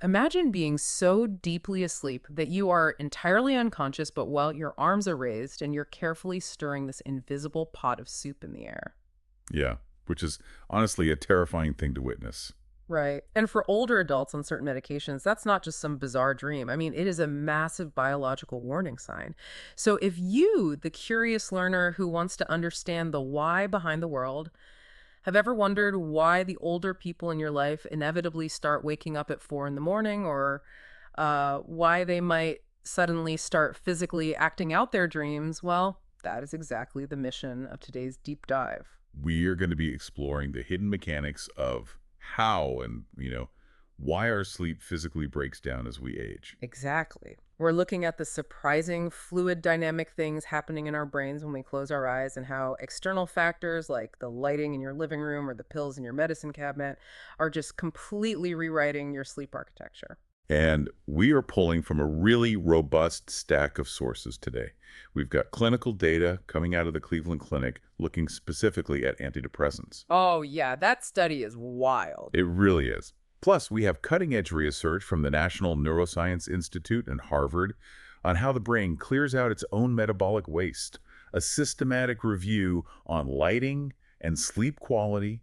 Imagine being so deeply asleep that you are entirely unconscious, but while your arms are raised and you're carefully stirring this invisible pot of soup in the air. Yeah, which is honestly a terrifying thing to witness. Right. And for older adults on certain medications, that's not just some bizarre dream. I mean, it is a massive biological warning sign. So if you, the curious learner who wants to understand the why behind the world, have ever wondered why the older people in your life inevitably start waking up at 4 in the morning, or why they might suddenly start physically acting out their dreams? Well, that is exactly the mission of today's deep dive. We are going to be exploring the hidden mechanics of how and, why our sleep physically breaks down as we age. Exactly. We're looking at the surprising fluid dynamic things happening in our brains when we close our eyes, and how external factors like the lighting in your living room or the pills in your medicine cabinet are just completely rewriting your sleep architecture. And we are pulling from a really robust stack of sources today. We've got clinical data coming out of the Cleveland Clinic looking specifically at antidepressants. Oh, yeah, that study is wild. It really is. Plus, we have cutting-edge research from the National Neuroscience Institute and Harvard on how the brain clears out its own metabolic waste, a systematic review on lighting and sleep quality,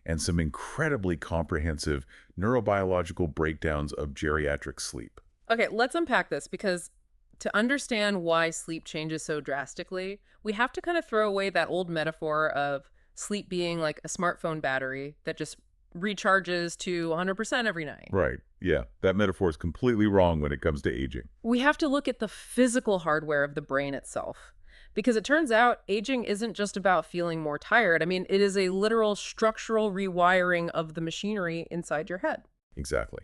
and some incredibly comprehensive neurobiological breakdowns of geriatric sleep. Okay, let's unpack this, because to understand why sleep changes so drastically, we have to kind of throw away that old metaphor of sleep being like a smartphone battery that just recharges to 100% every night. Right. Yeah, that metaphor is completely wrong when it comes to aging. We have to look at the physical hardware of the brain itself. Because it turns out aging isn't just about feeling more tired. I mean, it is a literal structural rewiring of the machinery inside your head. Exactly.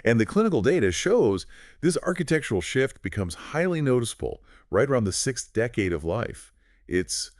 And the clinical data shows this architectural shift becomes highly noticeable right around the sixth decade of life. It's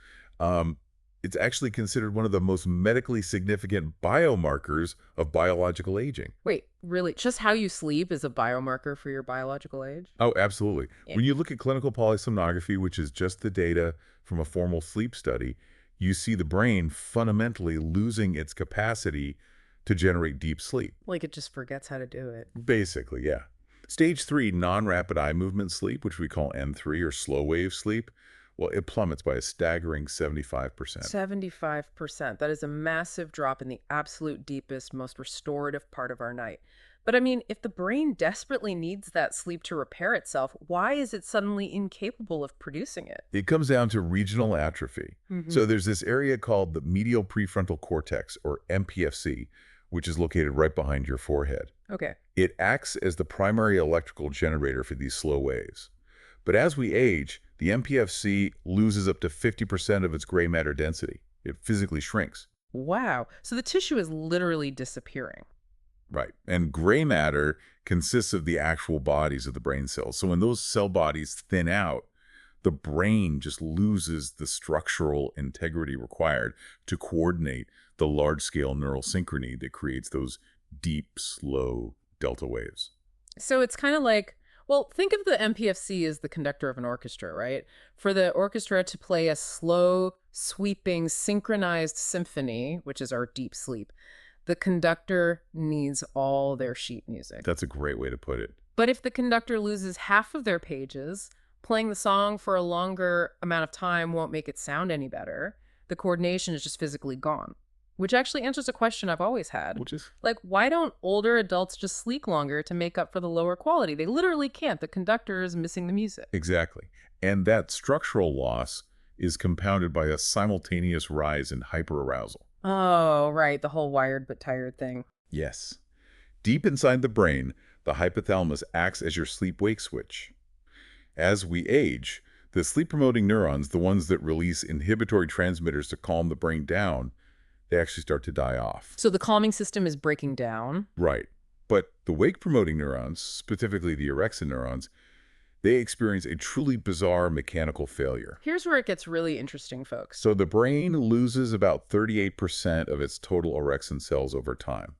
it's actually considered one of the most medically significant biomarkers of biological aging. Wait, really? Just how you sleep is a biomarker for your biological age? Oh, absolutely. Yeah. When you look at clinical polysomnography, which is just the data from a formal sleep study, you see the brain fundamentally losing its capacity to generate deep sleep. Like it just forgets how to do it. Basically, yeah. Stage 3 non-rapid eye movement sleep, which we call N3 or slow wave sleep, well, it plummets by a staggering 75%. 75%. That is a massive drop in the absolute deepest, most restorative part of our night. But I mean, if the brain desperately needs that sleep to repair itself, why is it suddenly incapable of producing it? It comes down to regional atrophy. Hmm. So there's this area called the medial prefrontal cortex, or MPFC, which is located right behind your forehead. Okay. It acts as the primary electrical generator for these slow waves. But as we age, the MPFC loses up to 50% of its gray matter density. It physically shrinks. Wow. So the tissue is literally disappearing. Right. And gray matter consists of the actual bodies of the brain cells. So when those cell bodies thin out, the brain just loses the structural integrity required to coordinate the large-scale neural synchrony that creates those deep, slow delta waves. So it's kind of like, well, think of the MPFC as the conductor of an orchestra, right? For the orchestra to play a slow, sweeping, synchronized symphony, which is our deep sleep, the conductor needs all their sheet music. That's a great way to put it. But if the conductor loses half of their pages, playing the song for a longer amount of time won't make it sound any better. The coordination is just physically gone. Which actually answers a question I've always had. Which is? Like, why don't older adults just sleep longer to make up for the lower quality? They literally can't. The conductor is missing the music. Exactly. And that structural loss is compounded by a simultaneous rise in hyperarousal. Oh, right. The whole wired but tired thing. Yes. Deep inside the brain, the hypothalamus acts as your sleep-wake switch. As we age, the sleep-promoting neurons, the ones that release inhibitory transmitters to calm the brain down, they actually start to die off. So the calming system is breaking down. Right. But the wake-promoting neurons, specifically the orexin neurons, they experience a truly bizarre mechanical failure. Here's where it gets really interesting, folks. So the brain loses about 38% of its total orexin cells over time.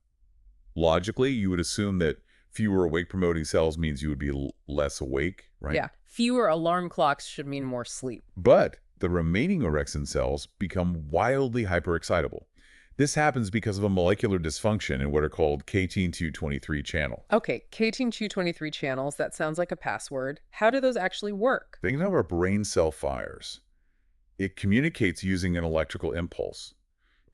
Logically, you would assume that fewer awake-promoting cells means you would be less awake, right? Yeah. Fewer alarm clocks should mean more sleep. But the remaining orexin cells become wildly hyperexcitable. This happens because of a molecular dysfunction in what are called catein-223 channel. Okay, catein-223 channels, that sounds like a password. How do those actually work? Think of our brain cell fires. It communicates using an electrical impulse.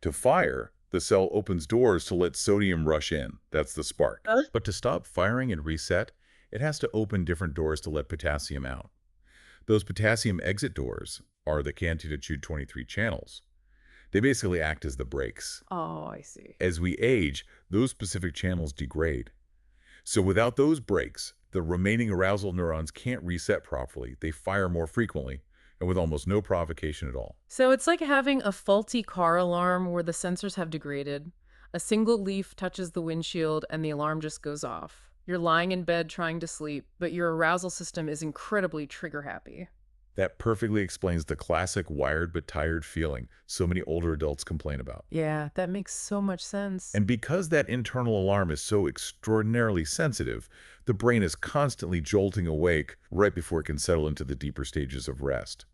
To fire, the cell opens doors to let sodium rush in. That's the spark. But to stop firing and reset, it has to open different doors to let potassium out. Those potassium exit doors are the catein-223 channels. They basically act as the brakes. Oh, I see. As we age, those specific channels degrade. So without those brakes, the remaining arousal neurons can't reset properly. They fire more frequently and with almost no provocation at all. So it's like having a faulty car alarm where the sensors have degraded. A single leaf touches the windshield and the alarm just goes off. You're lying in bed trying to sleep, but your arousal system is incredibly trigger happy. That perfectly explains the classic wired but tired feeling so many older adults complain about. Yeah, that makes so much sense. And because that internal alarm is so extraordinarily sensitive, the brain is constantly jolting awake right before it can settle into the deeper stages of rest.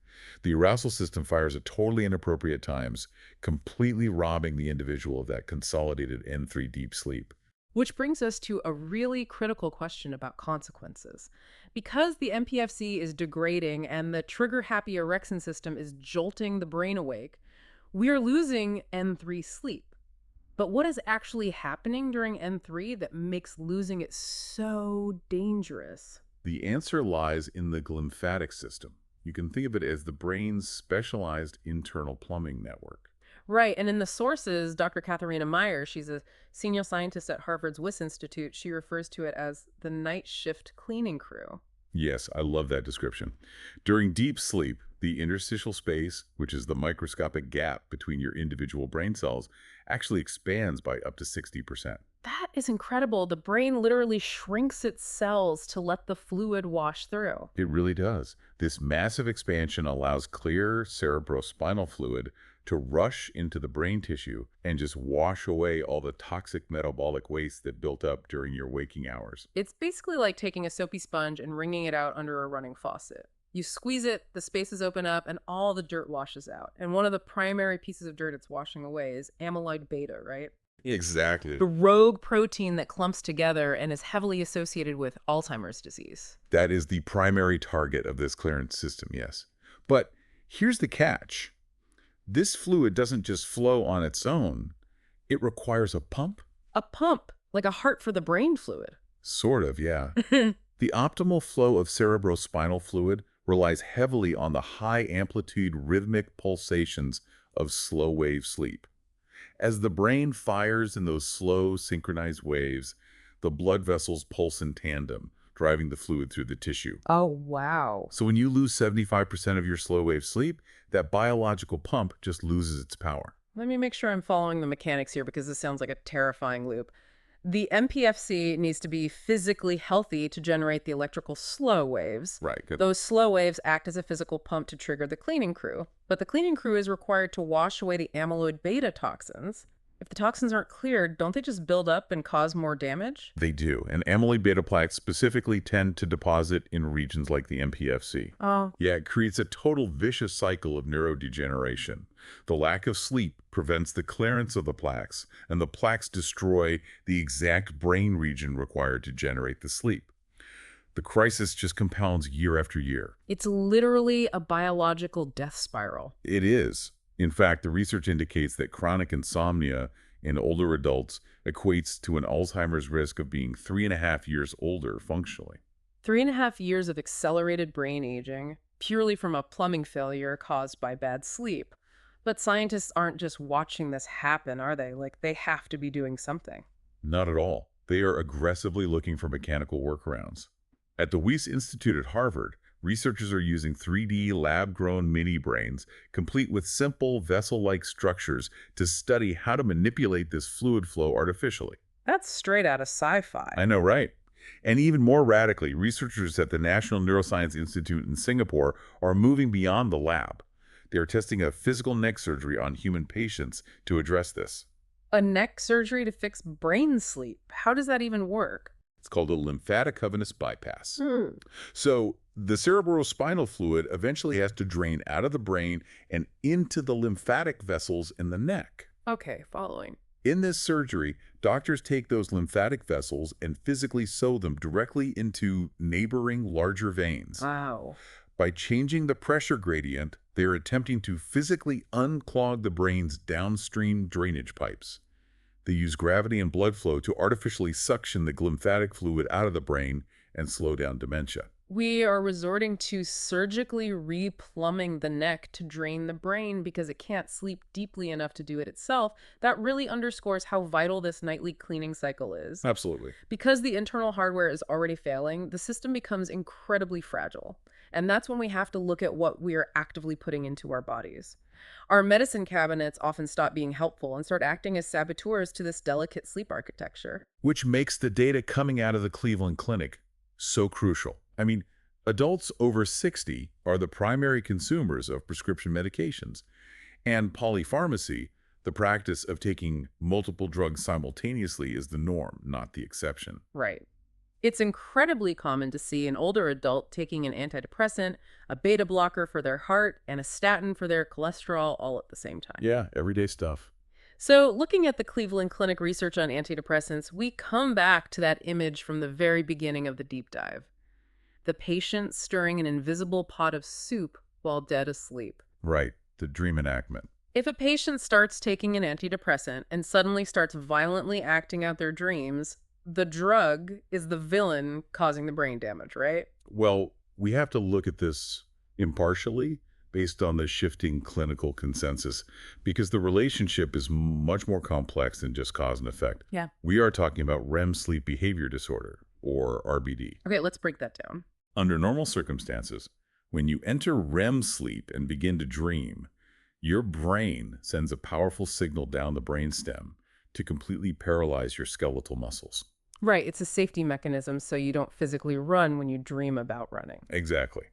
The arousal system fires at totally inappropriate times, completely robbing the individual of that consolidated N3 deep sleep. Which brings us to a really critical question about consequences. Because the MPFC is degrading and the trigger-happy orexin system is jolting the brain awake, we are losing N3 sleep. But what is actually happening during N3 that makes losing it so dangerous? The answer lies in the glymphatic system. You can think of it as the brain's specialized internal plumbing network. Right, and in the sources, Dr. Katharina Meyer, she's a senior scientist at Harvard's Wyss Institute, she refers to it as the night shift cleaning crew. Yes, I love that description. During deep sleep, the interstitial space, which is the microscopic gap between your individual brain cells, actually expands by up to 60%. That is incredible. The brain literally shrinks its cells to let the fluid wash through. It really does. This massive expansion allows clear cerebrospinal fluid to rush into the brain tissue and just wash away all the toxic metabolic waste that built up during your waking hours. It's basically like taking a soapy sponge and wringing it out under a running faucet. You squeeze it, the spaces open up, and all the dirt washes out. And one of the primary pieces of dirt it's washing away is amyloid beta, right? Exactly. The rogue protein that clumps together and is heavily associated with Alzheimer's disease. That is the primary target of this clearance system, yes. But here's the catch. This fluid doesn't just flow on its own. It requires a pump. A pump, like a heart for the brain fluid. Sort of, yeah. The optimal flow of cerebrospinal fluid relies heavily on the high-amplitude rhythmic pulsations of slow-wave sleep. As the brain fires in those slow, synchronized waves, the blood vessels pulse in tandem, driving the fluid through the tissue. Oh, wow. So when you lose 75% of your slow-wave sleep, that biological pump just loses its power. Let me make sure I'm following the mechanics here because this sounds like a terrifying loop. The MPFC needs to be physically healthy to generate the electrical slow waves. Right. Good. Those slow waves act as a physical pump to trigger the cleaning crew. But the cleaning crew is required to wash away the amyloid beta toxins. If the toxins aren't cleared, don't they just build up and cause more damage? They do, and amyloid beta plaques specifically tend to deposit in regions like the MPFC. Oh. Yeah, it creates a total vicious cycle of neurodegeneration. The lack of sleep prevents the clearance of the plaques, and the plaques destroy the exact brain region required to generate the sleep. The crisis just compounds year after year. It's literally a biological death spiral. It is. In fact, the research indicates that chronic insomnia in older adults equates to an Alzheimer's risk of being 3.5 years older functionally. 3.5 years of accelerated brain aging, purely from a plumbing failure caused by bad sleep. But scientists aren't just watching this happen, are they? Like, they have to be doing something. Not at all. They are aggressively looking for mechanical workarounds. At the Wyss Institute at Harvard, researchers are using 3D lab-grown mini-brains, complete with simple vessel-like structures, to study how to manipulate this fluid flow artificially. That's straight out of sci-fi. I know, right? And even more radically, researchers at the National Neuroscience Institute in Singapore are moving beyond the lab. They are testing a physical neck surgery on human patients to address this. A neck surgery to fix brain sleep. How does that even work? It's called a lymphatic cavernous bypass. So the cerebrospinal fluid eventually has to drain out of the brain and into the lymphatic vessels in the neck. Okay, following. In this surgery, doctors take those lymphatic vessels and physically sew them directly into neighboring larger veins. Wow. By changing the pressure gradient, they are attempting to physically unclog the brain's downstream drainage pipes. They use gravity and blood flow to artificially suction the lymphatic fluid out of the brain and slow down dementia. We are resorting to surgically replumbing the neck to drain the brain because it can't sleep deeply enough to do it itself. That really underscores how vital this nightly cleaning cycle is. Absolutely. Because the internal hardware is already failing, the system becomes incredibly fragile. And that's when we have to look at what we are actively putting into our bodies. Our medicine cabinets often stop being helpful and start acting as saboteurs to this delicate sleep architecture. Which makes the data coming out of the Cleveland Clinic so crucial. I mean, adults over 60 are the primary consumers of prescription medications, and polypharmacy, the practice of taking multiple drugs simultaneously, is the norm, not the exception. Right. It's incredibly common to see an older adult taking an antidepressant, a beta blocker for their heart, and a statin for their cholesterol all at the same time. Yeah, everyday stuff. So, looking at the Cleveland Clinic research on antidepressants, we come back to that image from the very beginning of the deep dive. The patient stirring an invisible pot of soup while dead asleep. Right, the dream enactment. If a patient starts taking an antidepressant and suddenly starts violently acting out their dreams, the drug is the villain causing the brain damage, right? Well, we have to look at this impartially based on the shifting clinical consensus because the relationship is much more complex than just cause and effect. Yeah. We are talking about REM sleep behavior disorder, or RBD. Okay, let's break that down. Under normal circumstances, when you enter REM sleep and begin to dream, your brain sends a powerful signal down the brainstem to completely paralyze your skeletal muscles. Right, it's a safety mechanism so you don't physically run when you dream about running. Exactly.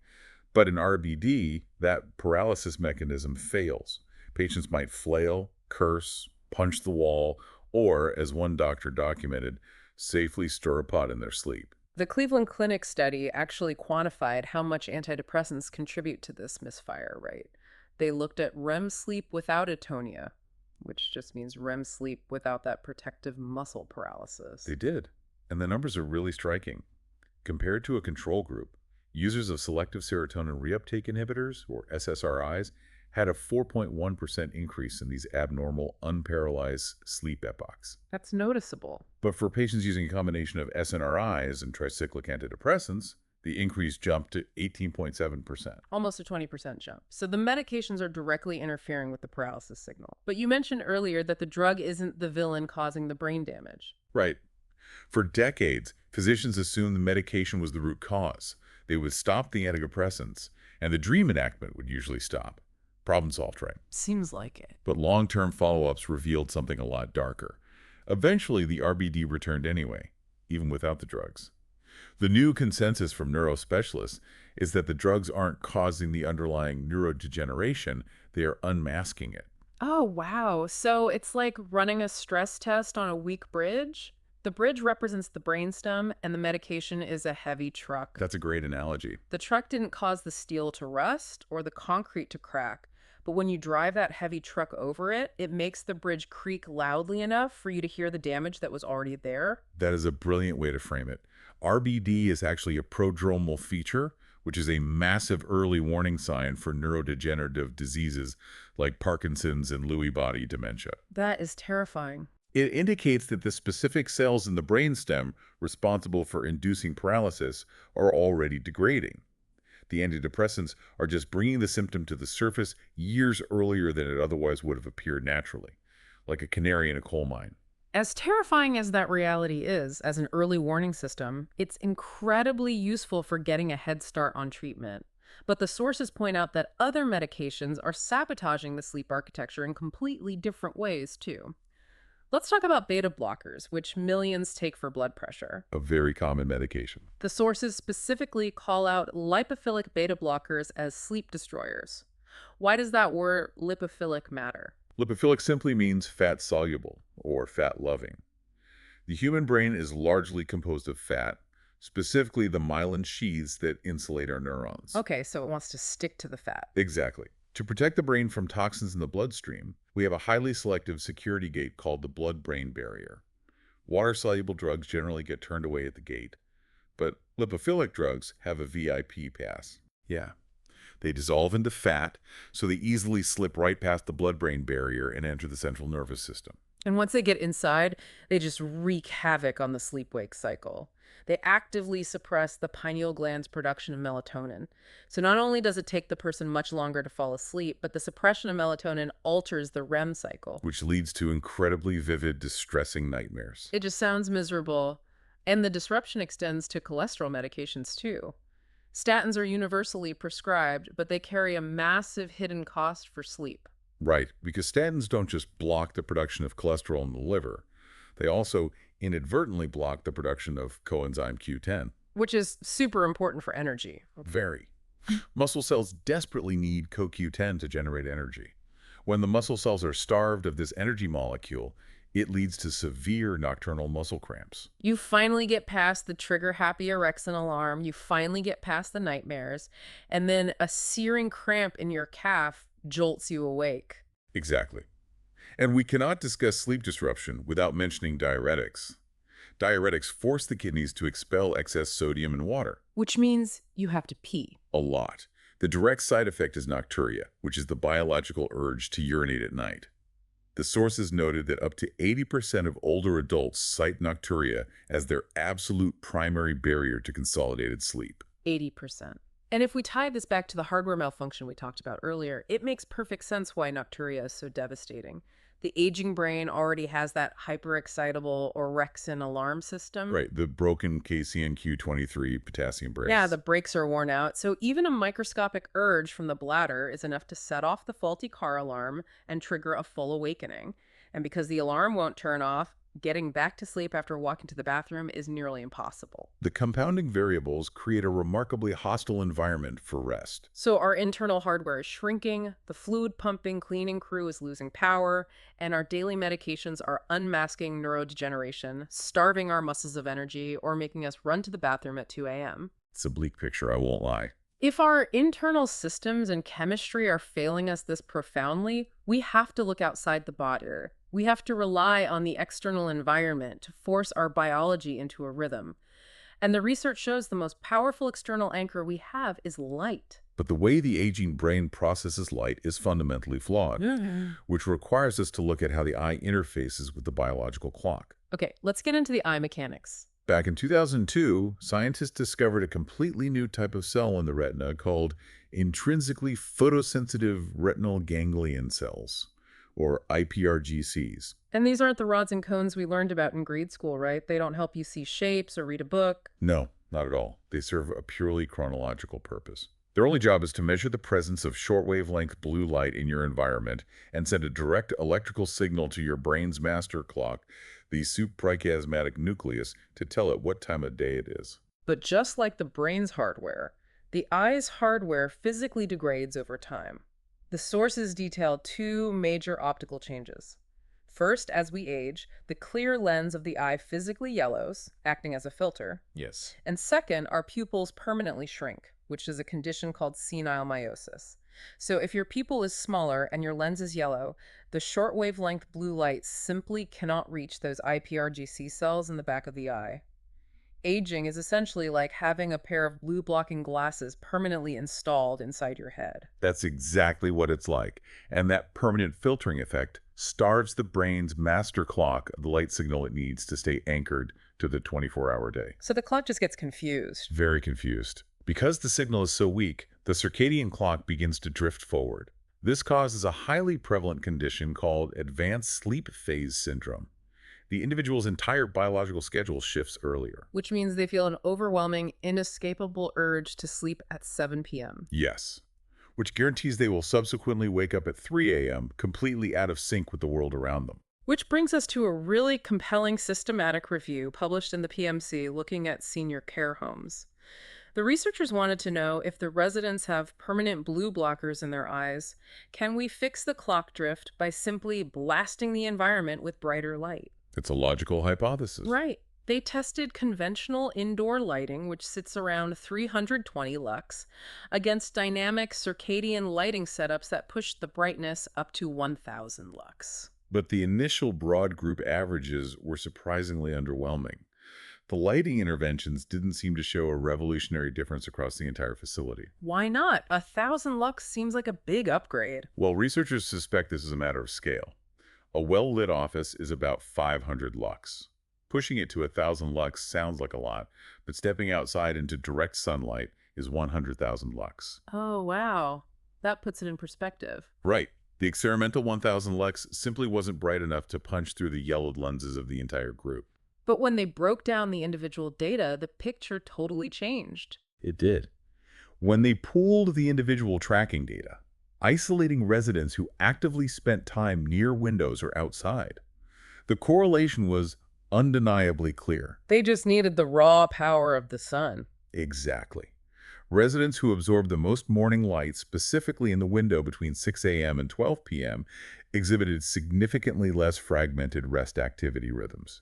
But in RBD, that paralysis mechanism fails. Patients might flail, curse, punch the wall, or, as one doctor documented, safely stir a pot in their sleep. The Cleveland Clinic study actually quantified how much antidepressants contribute to this misfire rate. They looked at REM sleep without atonia, which just means REM sleep without that protective muscle paralysis. They did. And the numbers are really striking. Compared to a control group, users of selective serotonin reuptake inhibitors, or SSRIs, had a 4.1% increase in these abnormal, unparalyzed sleep epochs. That's noticeable. But for patients using a combination of SNRIs and tricyclic antidepressants, the increase jumped to 18.7%. Almost a 20% jump. So the medications are directly interfering with the paralysis signal. But you mentioned earlier that the drug isn't the villain causing the brain damage. Right. For decades, physicians assumed the medication was the root cause. They would stop the antidepressants, and the dream enactment would usually stop. Problem solved, right? Seems like it. But long-term follow-ups revealed something a lot darker. Eventually, the RBD returned anyway, even without the drugs. The new consensus from neurospecialists is that the drugs aren't causing the underlying neurodegeneration, they are unmasking it. Oh, wow. So it's like running a stress test on a weak bridge? The bridge represents the brainstem, and the medication is a heavy truck. That's a great analogy. The truck didn't cause the steel to rust or the concrete to crack, but when you drive that heavy truck over it, it makes the bridge creak loudly enough for you to hear the damage that was already there. That is a brilliant way to frame it. RBD is actually a prodromal feature, which is a massive early warning sign for neurodegenerative diseases like Parkinson's and Lewy body dementia. That is terrifying. It indicates that the specific cells in the brainstem responsible for inducing paralysis are already degrading. The antidepressants are just bringing the symptom to the surface years earlier than it otherwise would have appeared naturally, like a canary in a coal mine. As terrifying as that reality is, as an early warning system, it's incredibly useful for getting a head start on treatment. But the sources point out that other medications are sabotaging the sleep architecture in completely different ways, too. Let's talk about beta blockers, which millions take for blood pressure. A very common medication. The sources specifically call out lipophilic beta blockers as sleep destroyers. Why does that word lipophilic matter? Lipophilic simply means fat soluble or fat loving. The human brain is largely composed of fat, specifically the myelin sheaths that insulate our neurons. Okay, so it wants to stick to the fat. Exactly. To protect the brain from toxins in the bloodstream, we have a highly selective security gate called the blood-brain barrier. Water-soluble drugs generally get turned away at the gate, but lipophilic drugs have a VIP pass. Yeah. They dissolve into fat, so they easily slip right past the blood-brain barrier and enter the central nervous system. And once they get inside, they just wreak havoc on the sleep-wake cycle. They actively suppress the pineal gland's production of melatonin. So not only does it take the person much longer to fall asleep, but the suppression of melatonin alters the REM cycle. Which leads to incredibly vivid, distressing nightmares. It just sounds miserable. And the disruption extends to cholesterol medications too. Statins are universally prescribed, but they carry a massive hidden cost for sleep. Right, because statins don't just block the production of cholesterol in the liver, they also inadvertently block the production of coenzyme Q10. Which is super important for energy. Very. Muscle cells desperately need CoQ10 to generate energy. When the muscle cells are starved of this energy molecule, it leads to severe nocturnal muscle cramps. You finally get past the trigger-happy orexin alarm, you finally get past the nightmares, and then a searing cramp in your calf jolts you awake. Exactly. And we cannot discuss sleep disruption without mentioning diuretics. Diuretics force the kidneys to expel excess sodium and water. Which means you have to pee. A lot. The direct side effect is nocturia, which is the biological urge to urinate at night. The sources noted that up to 80% of older adults cite nocturia as their absolute primary barrier to consolidated sleep. 80%. And if we tie this back to the hardware malfunction we talked about earlier, it makes perfect sense why nocturia is so devastating. The aging brain already has that hyperexcitable orexin alarm system. Right, the broken KCNQ23 potassium brakes. Yeah, the brakes are worn out. So even a microscopic urge from the bladder is enough to set off the faulty car alarm and trigger a full awakening. And because the alarm won't turn off, getting back to sleep after walking to the bathroom is nearly impossible. The compounding variables create a remarkably hostile environment for rest. So our internal hardware is shrinking, the fluid pumping, cleaning crew is losing power, and our daily medications are unmasking neurodegeneration, starving our muscles of energy, or making us run to the bathroom at 2 a.m. It's a bleak picture, I won't lie. If our internal systems and chemistry are failing us this profoundly, we have to look outside the body. We have to rely on the external environment to force our biology into a rhythm. And the research shows the most powerful external anchor we have is light. But the way the aging brain processes light is fundamentally flawed, which requires us to look at how the eye interfaces with the biological clock. Okay, let's get into the eye mechanics. Back in 2002, scientists discovered a completely new type of cell in the retina called intrinsically photosensitive retinal ganglion cells, or IPRGCs. And these aren't the rods and cones we learned about in grade school, right? They don't help you see shapes or read a book. No, not at all. They serve a purely chronological purpose. Their only job is to measure the presence of short-wavelength blue light in your environment and send a direct electrical signal to your brain's master clock, the suprachiasmatic nucleus, to tell it what time of day it is. But just like the brain's hardware, the eye's hardware physically degrades over time. The sources detail two major optical changes. First, as we age, the clear lens of the eye physically yellows, acting as a filter. Yes. And second, our pupils permanently shrink, which is a condition called senile meiosis. So if your pupil is smaller and your lens is yellow, the short wavelength blue light simply cannot reach those IPRGC cells in the back of the eye. Aging is essentially like having a pair of blue blocking glasses permanently installed inside your head. That's exactly what it's like. And that permanent filtering effect starves the brain's master clock of the light signal it needs to stay anchored to the 24-hour day. So the clock just gets confused. Very confused. Because the signal is so weak, the circadian clock begins to drift forward. This causes a highly prevalent condition called advanced sleep phase syndrome. The individual's entire biological schedule shifts earlier. Which means they feel an overwhelming, inescapable urge to sleep at 7 p.m. Yes. Which guarantees they will subsequently wake up at 3 a.m., completely out of sync with the world around them. Which brings us to a really compelling systematic review published in the PMC looking at senior care homes. The researchers wanted to know if the residents have permanent blue blockers in their eyes, can we fix the clock drift by simply blasting the environment with brighter light? It's a logical hypothesis. Right. They tested conventional indoor lighting, which sits around 320 lux, against dynamic circadian lighting setups that pushed the brightness up to 1000 lux. But the initial broad group averages were surprisingly underwhelming. The lighting interventions didn't seem to show a revolutionary difference across the entire facility. Why not? 1000 lux seems like a big upgrade. Well, researchers suspect this is a matter of scale. A well-lit office is about 500 lux. Pushing it to 1,000 lux sounds like a lot, but stepping outside into direct sunlight is 100,000 lux. Oh, wow. That puts it in perspective. Right. The experimental 1,000 lux simply wasn't bright enough to punch through the yellowed lenses of the entire group. But when they broke down the individual data, the picture totally changed. It did. When they pooled the individual tracking data, isolating residents who actively spent time near windows or outside, the correlation was undeniably clear. They just needed the raw power of the sun. Exactly. Residents who absorbed the most morning light, specifically in the window between 6 a.m. and 12 p.m., exhibited significantly less fragmented rest activity rhythms.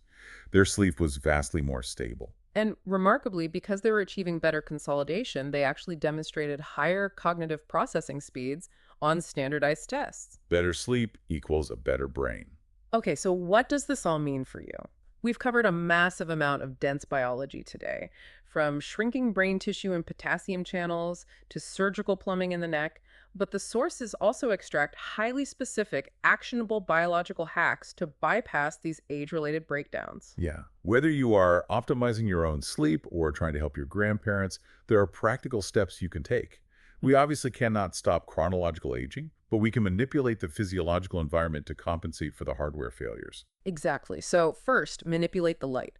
Their sleep was vastly more stable. And remarkably, because they were achieving better consolidation, they actually demonstrated higher cognitive processing speeds on standardized tests. Better sleep equals a better brain. Okay, so what does this all mean for you? We've covered a massive amount of dense biology today, from shrinking brain tissue and potassium channels to surgical plumbing in the neck, but the sources also extract highly specific, actionable biological hacks to bypass these age-related breakdowns. Yeah. Whether you are optimizing your own sleep or trying to help your grandparents, there are practical steps you can take. We obviously cannot stop chronological aging, but we can manipulate the physiological environment to compensate for the hardware failures. Exactly. So first, manipulate the light.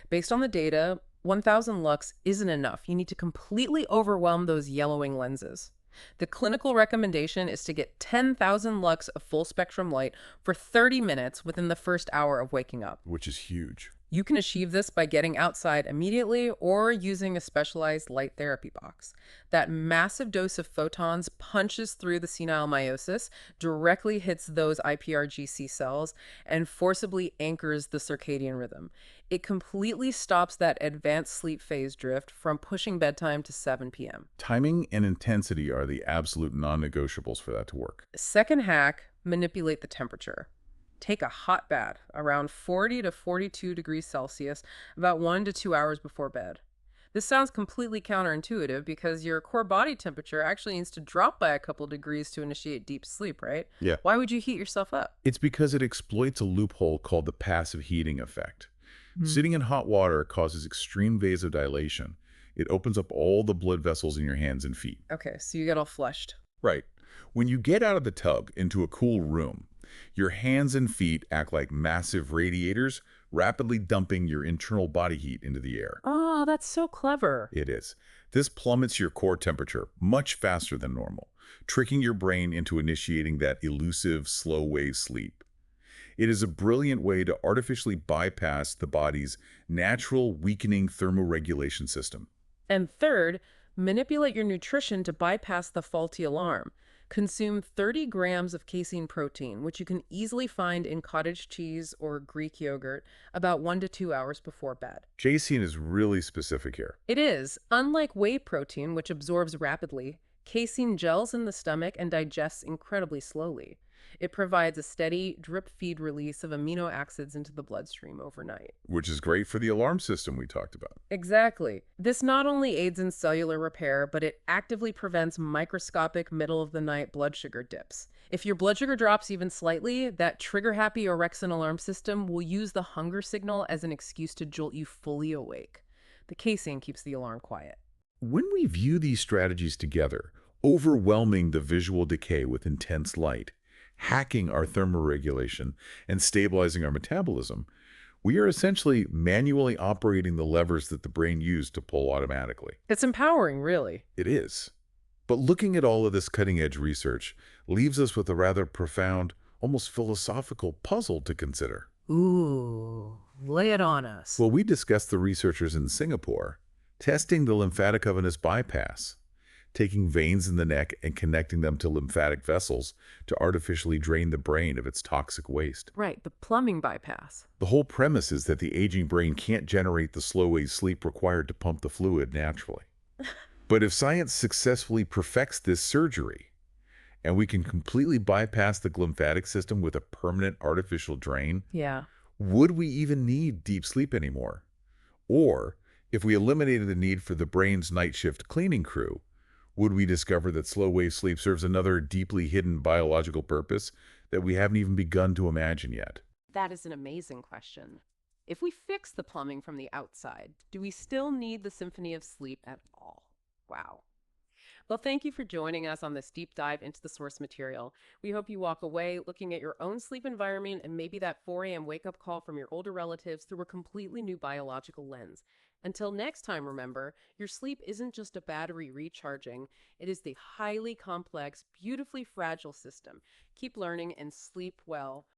Based on the data, 1000 lux isn't enough. You need to completely overwhelm those yellowing lenses. The clinical recommendation is to get 10,000 lux of full spectrum light for 30 minutes within the first hour of waking up. Which is huge. You can achieve this by getting outside immediately or using a specialized light therapy box. That massive dose of photons punches through the senile meiosis, directly hits those iPRGC cells, and forcibly anchors the circadian rhythm. It completely stops that advanced sleep phase drift from pushing bedtime to 7 p.m. Timing and intensity are the absolute non-negotiables for that to work. Second hack, manipulate the temperature. Take a hot bath around 40 to 42 degrees Celsius about 1 to 2 hours before bed. This sounds completely counterintuitive because your core body temperature actually needs to drop by a couple degrees to initiate deep sleep, right? Yeah. Why would you heat yourself up? It's because it exploits a loophole called the passive heating effect. Sitting in hot water causes extreme vasodilation. It opens up all the blood vessels in your hands and feet. Okay, so you get all flushed. Right. When you get out of the tub into a cool room, your hands and feet act like massive radiators, rapidly dumping your internal body heat into the air. Oh, that's so clever. It is. This plummets your core temperature much faster than normal, tricking your brain into initiating that elusive, slow wave sleep. It is a brilliant way to artificially bypass the body's natural weakening thermoregulation system. And third, manipulate your nutrition to bypass the faulty alarm. Consume 30 grams of casein protein, which you can easily find in cottage cheese or Greek yogurt, about 1 to 2 hours before bed. Casein is really specific here. It is. Unlike whey protein, which absorbs rapidly, casein gels in the stomach and digests incredibly slowly. It provides a steady drip-feed release of amino acids into the bloodstream overnight. Which is great for the alarm system we talked about. Exactly. This not only aids in cellular repair, but it actively prevents microscopic middle-of-the-night blood sugar dips. If your blood sugar drops even slightly, that trigger-happy orexin alarm system will use the hunger signal as an excuse to jolt you fully awake. The casein keeps the alarm quiet. When we view these strategies together, overwhelming the visual decay with intense light, hacking our thermoregulation, and stabilizing our metabolism, we are essentially manually operating the levers that the brain used to pull automatically. It's empowering, really. It is. But looking at all of this cutting-edge research leaves us with a rather profound, almost philosophical puzzle to consider. Ooh, lay it on us. Well, we discussed the researchers in Singapore testing the lymphatic venous bypass. taking veins in the neck and connecting them to lymphatic vessels to artificially drain the brain of its toxic waste. Right, the plumbing bypass. The whole premise is that the aging brain can't generate the slow wave sleep required to pump the fluid naturally. But if science successfully perfects this surgery, and we can completely bypass the lymphatic system with a permanent artificial drain, Yeah. would we even need deep sleep anymore? Or, if we eliminated the need for the brain's night shift cleaning crew, would we discover that slow wave sleep serves another deeply hidden biological purpose that we haven't even begun to imagine yet? That is an amazing question. If we fix the plumbing from the outside, do we still need the symphony of sleep at all? Wow. Well, thank you for joining us on this deep dive into the source material. We hope you walk away looking at your own sleep environment and maybe that 4 a.m. wake up call from your older relatives through a completely new biological lens. Until next time, remember, your sleep isn't just a battery recharging, it is the highly complex, beautifully fragile system. Keep learning and sleep well.